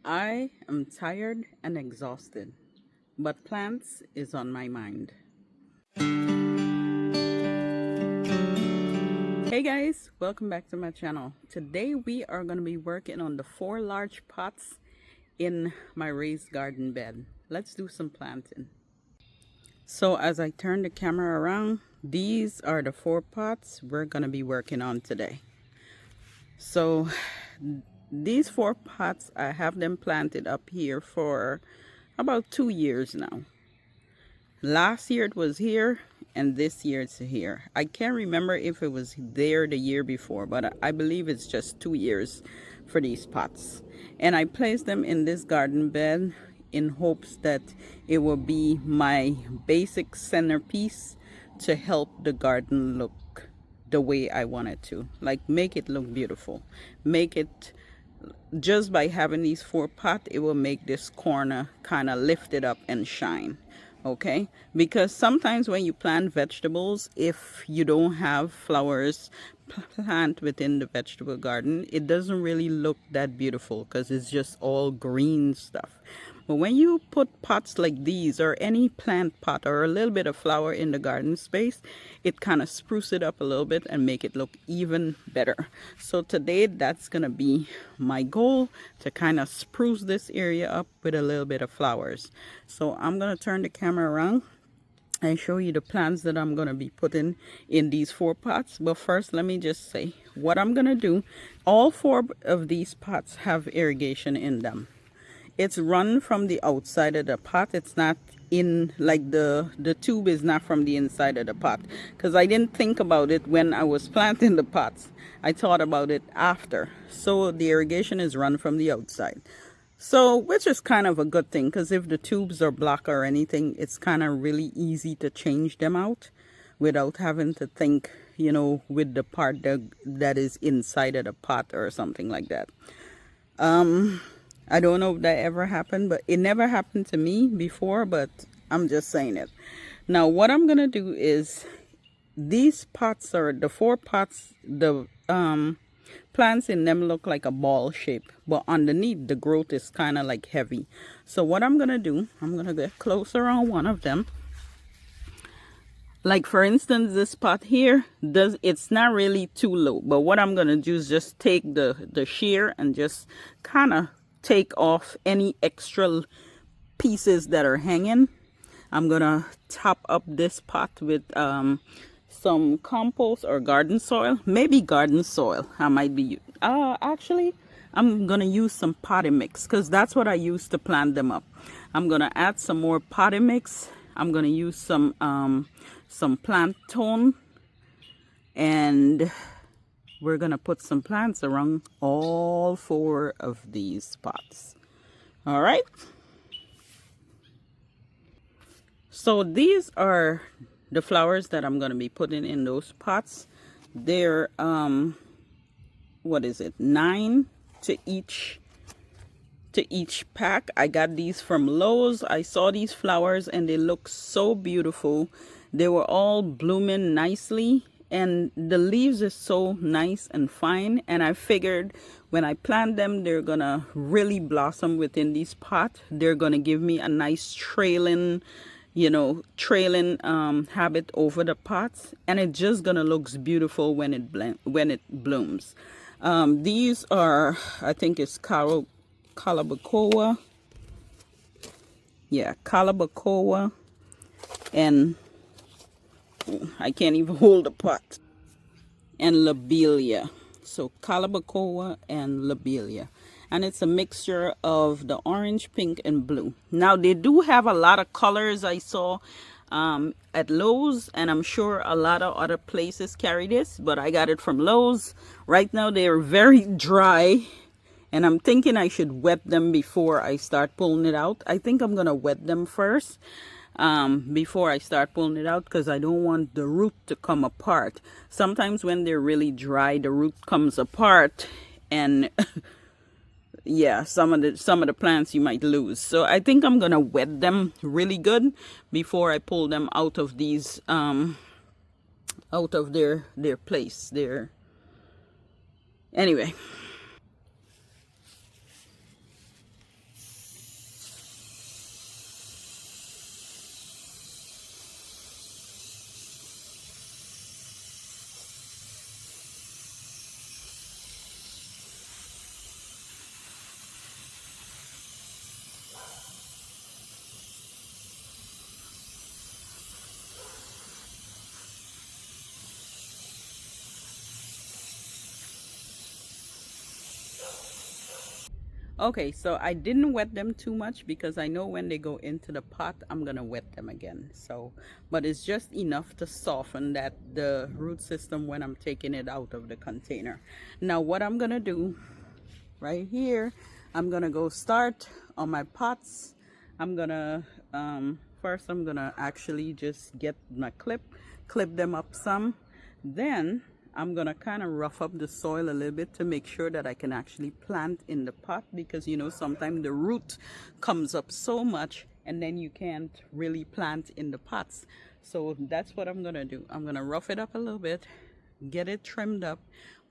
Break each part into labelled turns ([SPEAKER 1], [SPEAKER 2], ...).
[SPEAKER 1] I am tired and exhausted, but plants is on my mind. Hey guys, welcome back to my channel. Today we are going to be working on the 4 large pots in my raised garden bed. Let's do some planting. So as I turn the camera around, these are the 4 pots we're going to be working on today. So these 4 pots, I have them planted up here for about 2 years now. Last year it was here and this year it's here. I can't remember if it was there the year before, but I believe it's just 2 years for these pots. And I placed them in this garden bed in hopes that it will be my basic centerpiece to help the garden look the way I want it to. Like, make it look beautiful. Make it, just by having these 4 pots, it will make this corner kind of lifted up and shine. Okay, because sometimes when you plant vegetables, if you don't have flowers plant within the vegetable garden, it doesn't really look that beautiful because it's just all green stuff. But when you put pots like these, or any plant pot, or a little bit of flower in the garden space, it kind of spruce it up a little bit and make it look even better. So today that's gonna be my goal, to kind of spruce this area up with a little bit of flowers. So I'm gonna turn the camera around and show you the plants that I'm going to be putting in these 4 pots. But first, let me just say what I'm going to do. All 4 of these pots have irrigation in them. It's run from the outside of the pot. It's not in, like, the tube is not from the inside of the pot, because I didn't think about it when I was planting the pots. I thought about it after. So the irrigation is run from the outside. So, which is kind of a good thing, because if the tubes are blocked or anything, it's kind of really easy to change them out without having to think, you know, with the part that is inside of the pot or something like that. I don't know if that ever happened, but it never happened to me before, but I'm just saying it. Now, what I'm going to do is, these pots are the 4 pots, the plants in them look like a ball shape, but underneath the growth is kind of like heavy. So what I'm gonna do, I'm gonna get closer on one of them. Like, for instance, this pot here, it's not really too low, but what I'm gonna do is just take the shear and just kind of take off any extra pieces that are hanging. I'm gonna top up this pot with some compost or garden soil, maybe garden soil. I might be actually, I'm gonna use some potting mix, because that's what I use to plant them up. I'm gonna add some more potting mix. I'm gonna use some plant tone, and we're gonna put some plants around all 4 of these pots. All right, so these are the flowers that I'm going to be putting in those pots. They're what is it, 9 to each pack. I got these from Lowe's. I saw these flowers and they look so beautiful. They were all blooming nicely, and the leaves are so nice and fine, and I figured when I plant them, they're gonna really blossom within these pots. They're gonna give me a nice trailing habit over the pots, and it just gonna looks beautiful when it blooms. These are, I think it's Calabacoa. Yeah, Calabacoa, and I can't even hold the pot. And Lobelia. So Calabacoa and Lobelia. And it's a mixture of the orange, pink, and blue. Now, they do have a lot of colors I saw at Lowe's, and I'm sure a lot of other places carry this, but I got it from Lowe's. Right now, they're very dry, and I'm thinking I should wet them before I start pulling it out. I think I'm going to wet them first before I start pulling it out, because I don't want the root to come apart. Sometimes when they're really dry, the root comes apart, and yeah, some of the plants you might lose. So I think I'm gonna wet them really good before I pull them out of these out of their place there. Anyway, Okay, so I didn't wet them too much because I know when they go into the pot, I'm gonna wet them again. So, but it's just enough to soften the root system when I'm taking it out of the container. Now, what I'm gonna do right here, I'm gonna go start on my pots. I'm gonna, first I'm gonna actually just get my clip them up some. Then I'm gonna kind of rough up the soil a little bit to make sure that I can actually plant in the pot, because you know sometimes the root comes up so much and then you can't really plant in the pots. So that's what I'm gonna do. I'm gonna rough it up a little bit, get it trimmed up,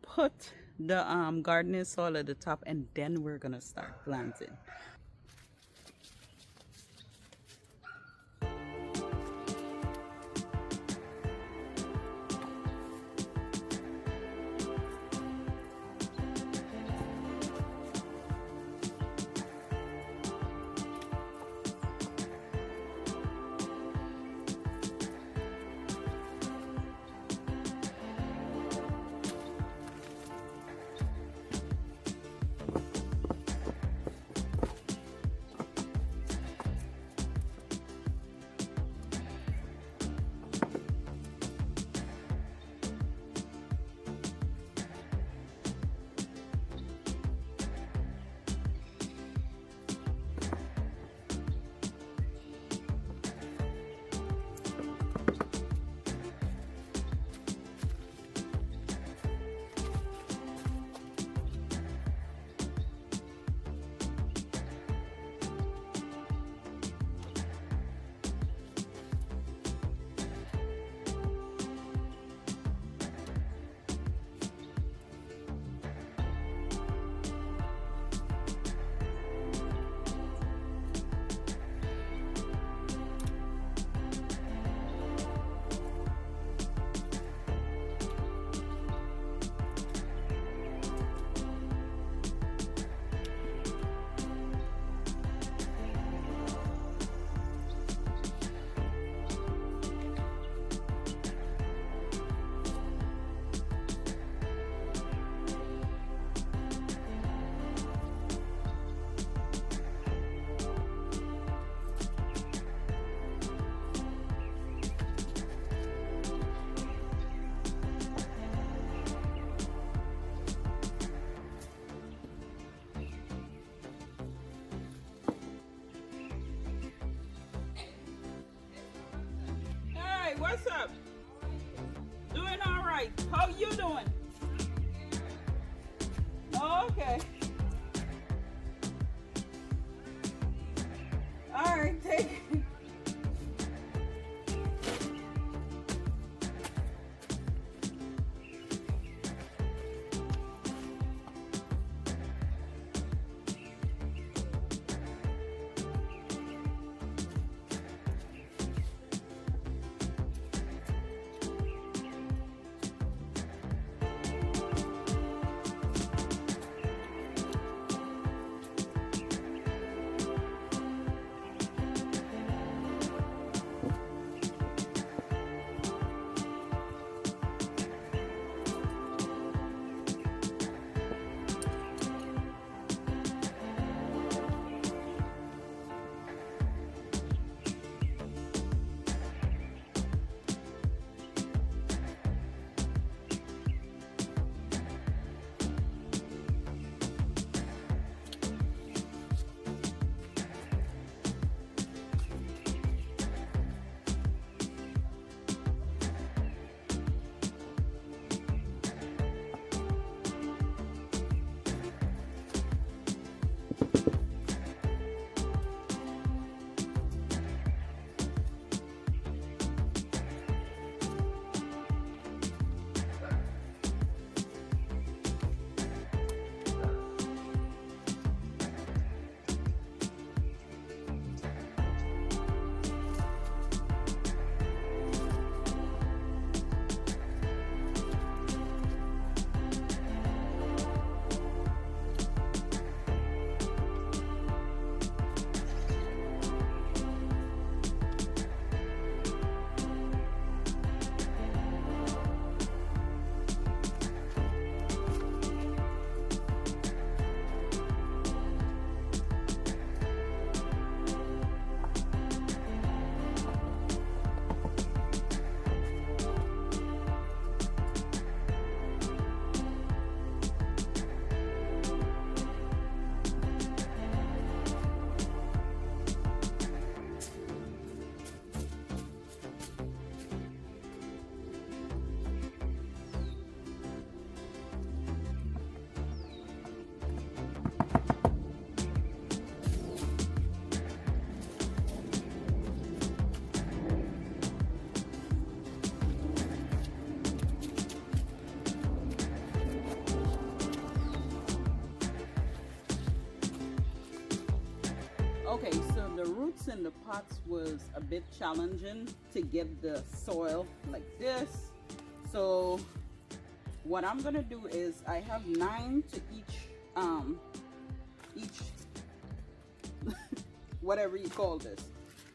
[SPEAKER 1] put the gardening soil at the top, and then we're gonna start planting. What's up? Doing all right. How you doing? Oh, okay. All right, take it. Okay, so the roots in the pots was a bit challenging to get the soil like this. So what I'm gonna do is I have 9 to each whatever you call this.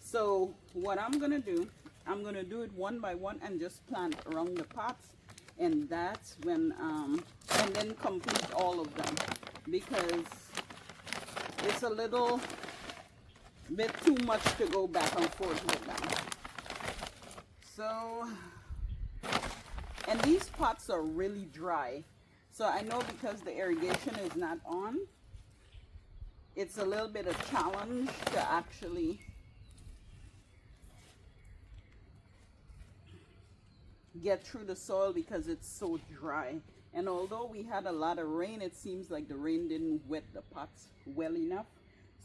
[SPEAKER 1] So what I'm gonna do, I'm gonna do it one by one and just plant around the pots, and that's when and then complete all of them, because it's a little bit too much to go back and forth with them. So, and these pots are really dry, so I know because the irrigation is not on, it's a little bit of challenge to actually get through the soil because it's so dry. And although we had a lot of rain, it seems like the rain didn't wet the pots well enough.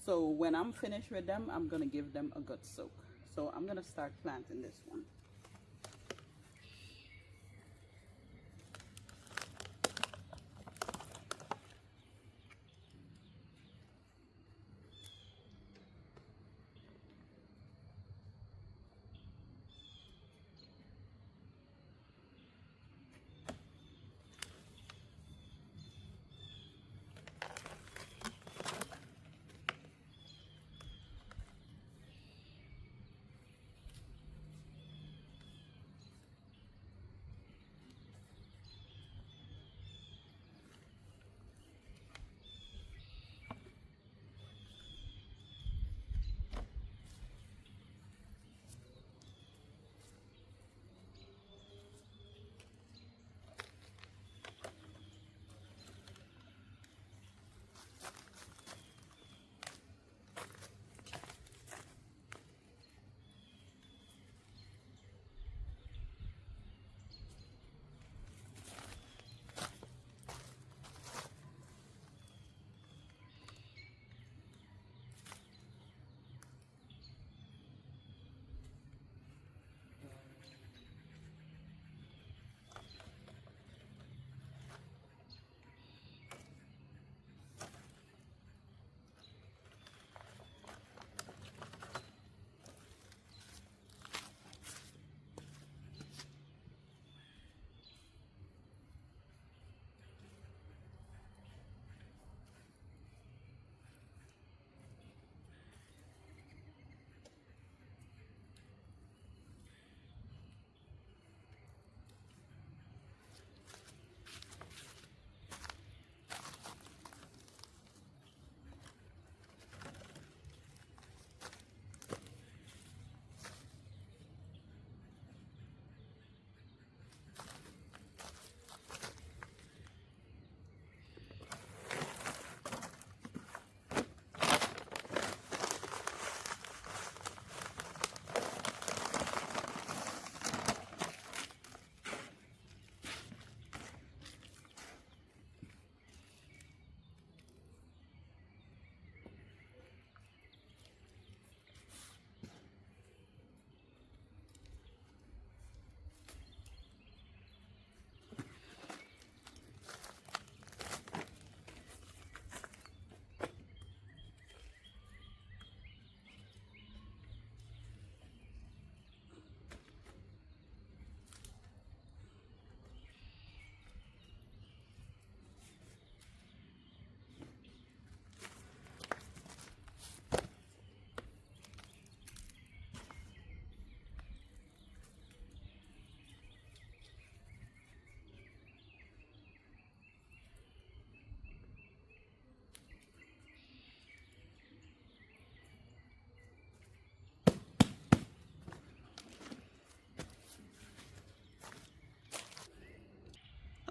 [SPEAKER 1] So when I'm finished with them, I'm gonna give them a good soak. So I'm gonna start planting this one.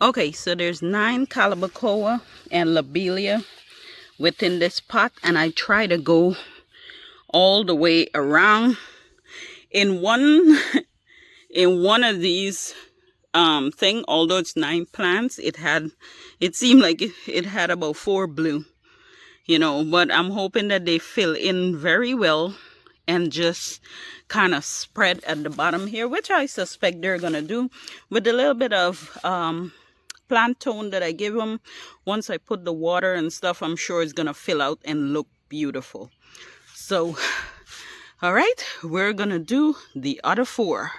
[SPEAKER 1] Okay, so there's 9 calabacoa and lobelia within this pot, and I try to go all the way around. In one in one of these thing, although it's 9 plants, it seemed like it had about 4 blue, but I'm hoping that they fill in very well and just kind of spread at the bottom here, which I suspect they're gonna do with a little bit of plant tone that I give them. Once I put the water and stuff, I'm sure it's gonna fill out and look beautiful. So, all right, we're gonna do the other 4.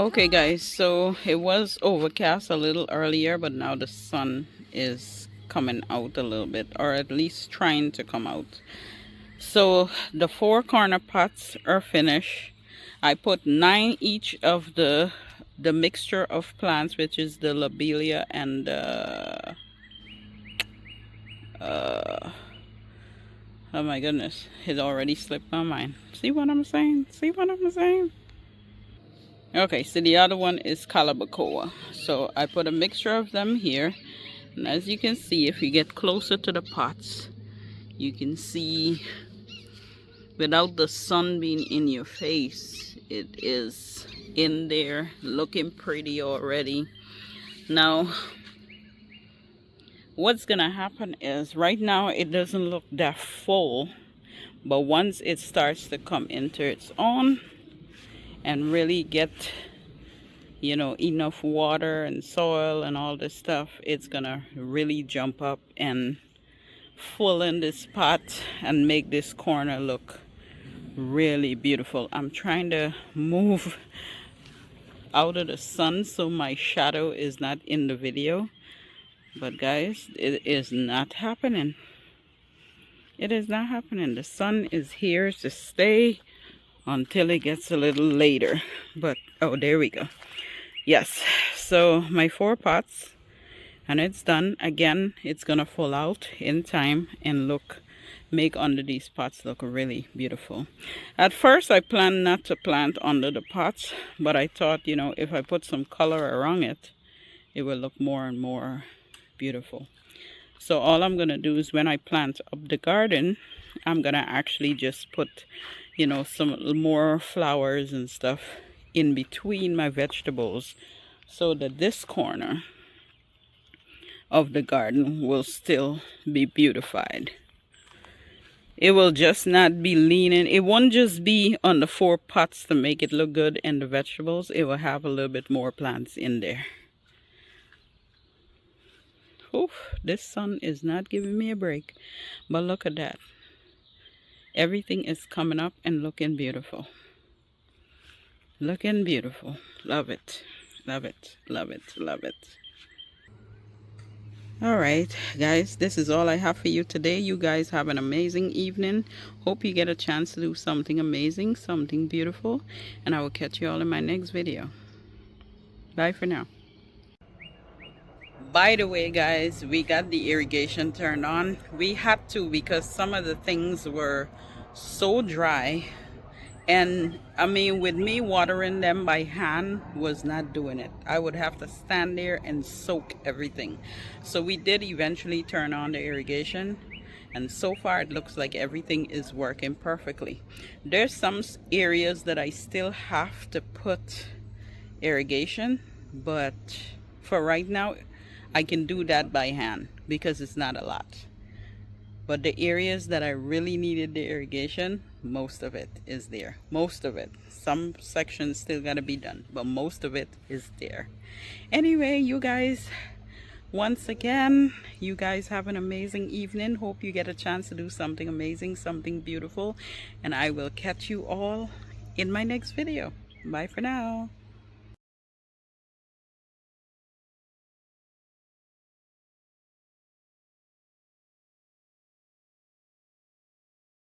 [SPEAKER 1] Okay guys, so it was overcast a little earlier, but now the sun is coming out a little bit, or at least trying to come out. So the 4 corner pots are finished. I put 9 each of the mixture of plants, which is the lobelia and oh my goodness, it already slipped my mind. See what I'm saying? See what I'm saying? Okay, so the other one is calabacoa. So I put a mixture of them here, and as you can see, if you get closer to the pots, you can see without the sun being in your face, it is in there looking pretty already. Now what's gonna happen is, right now it doesn't look that full, but once it starts to come into its own and really get, you know, enough water and soil and all this stuff, it's gonna really jump up and fill in this pot and make this corner look really beautiful. I'm trying to move out of the sun so my shadow is not in the video, but guys, it is not happening. It is not happening. The sun is here to stay until it gets a little later. But oh, there we go. Yes, so my 4 pots, and it's done. Again, it's gonna fall out in time and make under these pots look really beautiful. At first I planned not to plant under the pots, but I thought, you know, if I put some color around it, it will look more and more beautiful. So all I'm gonna do is, when I plant up the garden, I'm gonna actually just put, you know, some more flowers and stuff in between my vegetables, so that this corner of the garden will still be beautified. It will just not be leaning. It won't just be on the 4 pots to make it look good and the vegetables. It will have a little bit more plants in there. Oof, this sun is not giving me a break. But look at that. Everything is coming up and looking beautiful. Looking beautiful. Love it. Love it. Love it. Love it. Alright guys, this is all I have for you today. You guys have an amazing evening. Hope you get a chance to do something amazing, something beautiful, and I will catch you all in my next video. Bye for now. By the way, guys, we got the irrigation turned on. We had to because some of the things were so dry. And I mean, with me watering them by hand was not doing it. I would have to stand there and soak everything. So we did eventually turn on the irrigation. And so far it looks like everything is working perfectly. There's some areas that I still have to put irrigation, but for right now I can do that by hand because it's not a lot. But the areas that I really needed the irrigation, most of it is there. Most of it. Some sections still gotta be done, but most of it is there. Anyway, you guys, once again, you guys have an amazing evening. Hope you get a chance to do something amazing, something beautiful, and I will catch you all in my next video. Bye for now.